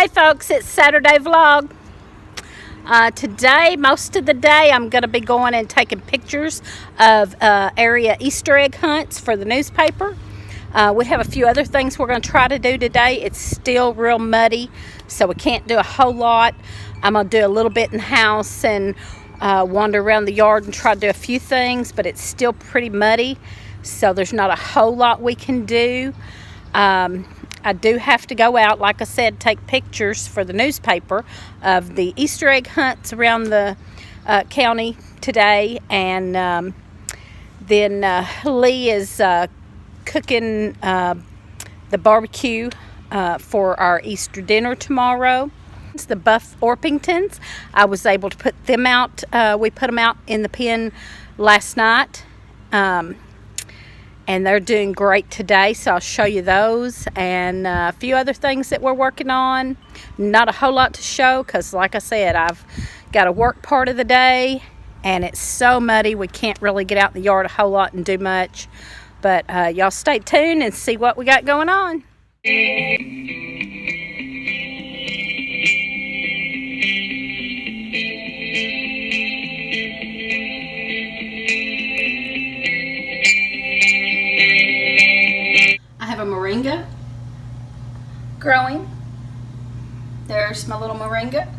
Hey folks, it's Saturday vlog. Today, most of the day, I'm going to be going and taking pictures of area Easter egg hunts for the newspaper. We have a few other things we're going to try to do today. It's still real muddy, so we can't do a whole lot. I'm going to do a little bit in the house and wander around the yard and try to do a few things, but it's still pretty muddy, so there's not a whole lot we can do. I do have to go out, like I said, take pictures for the newspaper of the Easter egg hunts around the county today. And then Lee is cooking the barbecue for our Easter dinner tomorrow. It's the Buff Orpingtons. I was able to put them out. We put them out in the pen last night. And they're doing great today, so I'll show you those and a few other things that we're working on. Not a whole lot to show because, like I said, I've got to work part of the day and it's so muddy we can't really get out in the yard a whole lot and do much. But y'all stay tuned and see what we got going on. A moringa growing. There's my little moringa.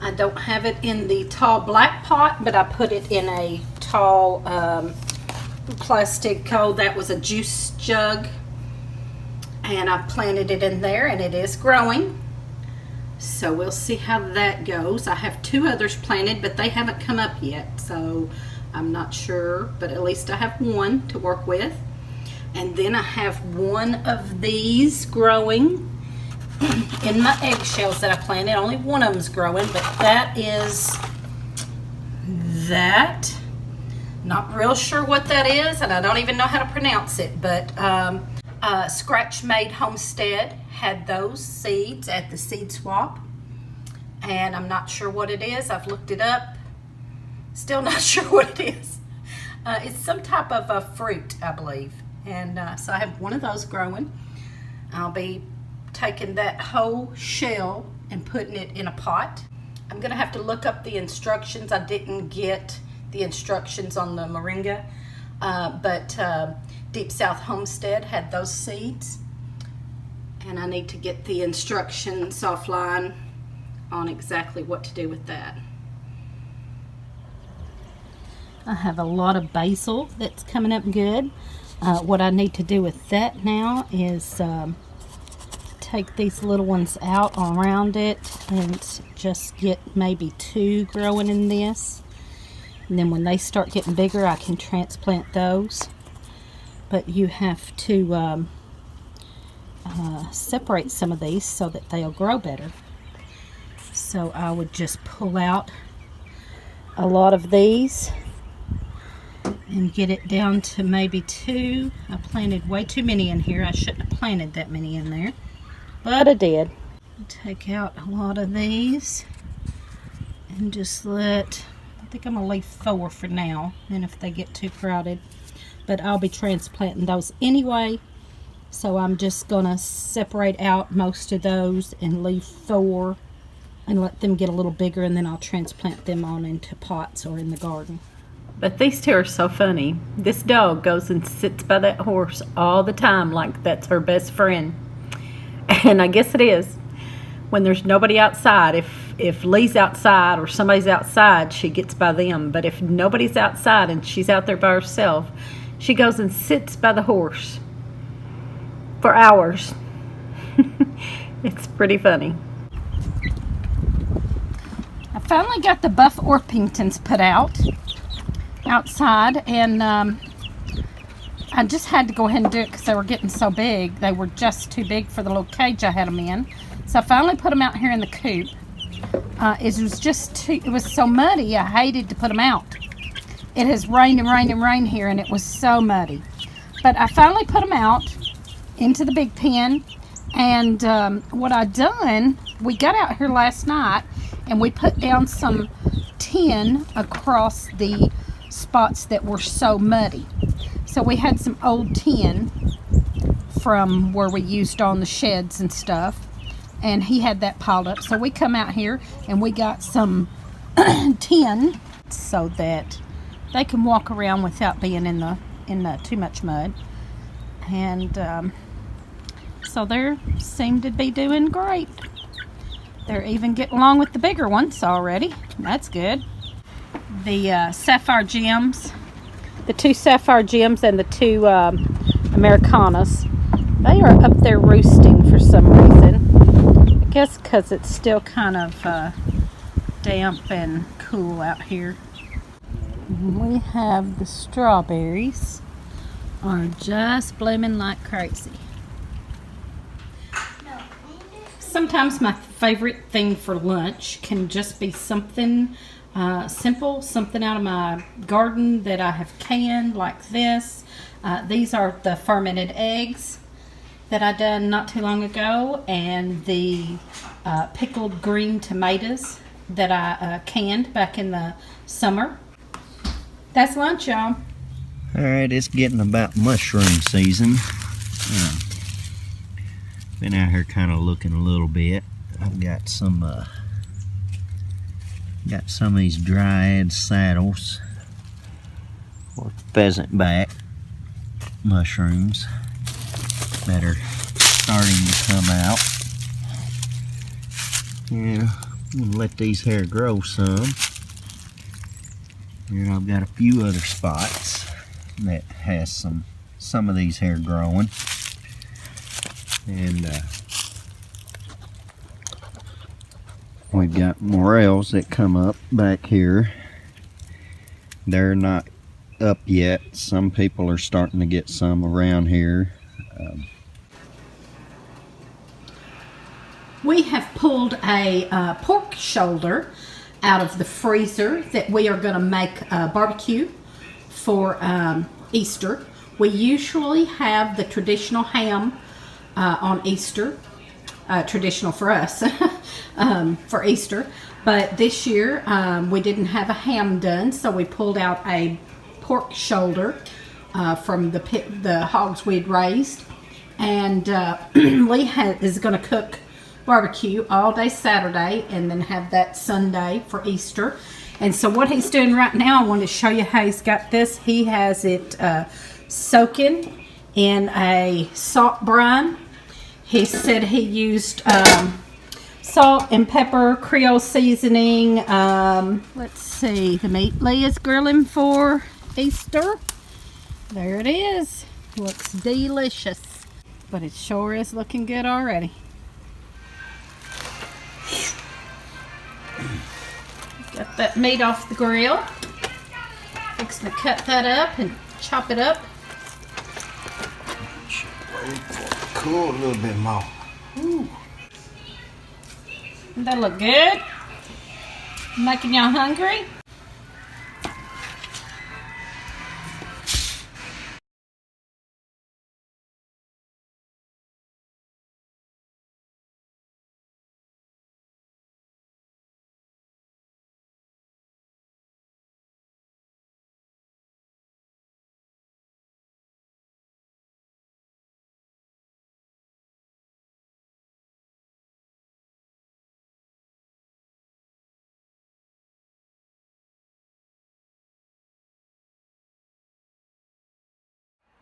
I don't have it in the tall black pot, but I put it in a tall plastic that was a juice jug, and I planted it in there and it is growing, so we'll see how that goes. I have two others planted, but they haven't come up yet, so I'm not sure, but at least I have one to work with. And then I have one of these growing in my eggshells that I planted. Only one of them's growing, but that is that. Not real sure what that is, and I don't even know how to pronounce it, but Scratch Made Homestead had those seeds at the seed swap, and I'm not sure what it is. I've looked it up. Still not sure what it is. It's some type of a fruit, I believe. And so I have one of those growing. I'll be taking that whole shell and putting it in a pot. I'm going to have to look up the instructions. I didn't get the instructions on the moringa, but Deep South Homestead had those seeds. And I need to get the instructions offline on exactly what to do with that. I have a lot of basil that's coming up good. What I need to do with that now is take these little ones out around it and just get maybe two growing in this. And then when they start getting bigger, I can transplant those. But you have to separate some of these so that they'll grow better. So I would just pull out a lot of these and get it down to maybe two. I planted way too many in here. I shouldn't have planted that many in there, but I did. Take out a lot of these and just I think I'm gonna leave 4 for now, and if they get too crowded, but I'll be transplanting those anyway, so I'm just gonna separate out most of those and leave 4 and let them get a little bigger, and then I'll transplant them on into pots or in the garden. But these two are so funny. This dog goes and sits by that horse all the time like that's her best friend. And I guess it is. When there's nobody outside, if Lee's outside or somebody's outside, she gets by them. But if nobody's outside and she's out there by herself, she goes and sits by the horse for hours. It's pretty funny. I finally got the Buff Orpingtons put out outside, and I just had to go ahead and do it because they were getting so big. They were just too big for the little cage I had them in, so I finally put them out here in the coop. It was so muddy, I hated to put them out. It has rained and rained and rained here, and it was so muddy, but I finally put them out into the big pen. And what I done, we got out here last night and we put down some tin across the spots that were so muddy. So we had some old tin from where we used on the sheds and stuff, and he had that piled up. So we come out here and we got some tin so that they can walk around without being in the too much mud. And so they seem to be doing great. They're even getting along with the bigger ones already. That's good. The sapphire gems, the 2 sapphire gems and the 2 Americanas, they are up there roosting for some reason. I guess because it's still kind of damp and cool out here. We have the strawberries are just blooming like crazy. Sometimes my favorite thing for lunch can just be something simple, something out of my garden that I have canned, like this. These are the fermented eggs that I done not too long ago, and the pickled green tomatoes that I canned back in the summer. That's lunch, y'all. Alright, it's getting about mushroom season. Been out here kind of looking a little bit. I've got some of these dryad saddles or pheasant back mushrooms that are starting to come out. Yeah, I'm gonna let these here grow some. And I've got a few other spots that has some of these here growing. And we've got morels that come up back here. They're not up yet. Some people are starting to get some around here. We have pulled a pork shoulder out of the freezer that we are going to make a barbecue for Easter. We usually have the traditional ham on Easter, traditional for us for Easter, but this year we didn't have a ham done, so we pulled out a pork shoulder from the hogs we'd raised, and Lee is going to cook barbecue all day Saturday and then have that Sunday for Easter. And so what he's doing right now, I want to show you how he's got this. He has it soaking in a salt brine. He said he used salt and pepper, Creole seasoning. Let's see, the meat Lee is grilling for Easter. There it is. Looks delicious. But it sure is looking good already. Got that meat off the grill. Fixing to cut that up and chop it up. Wait for it to cool a little bit more. Ooh. Doesn't that look good? Making y'all hungry?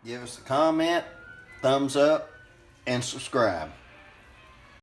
Give us a comment, thumbs up, and subscribe.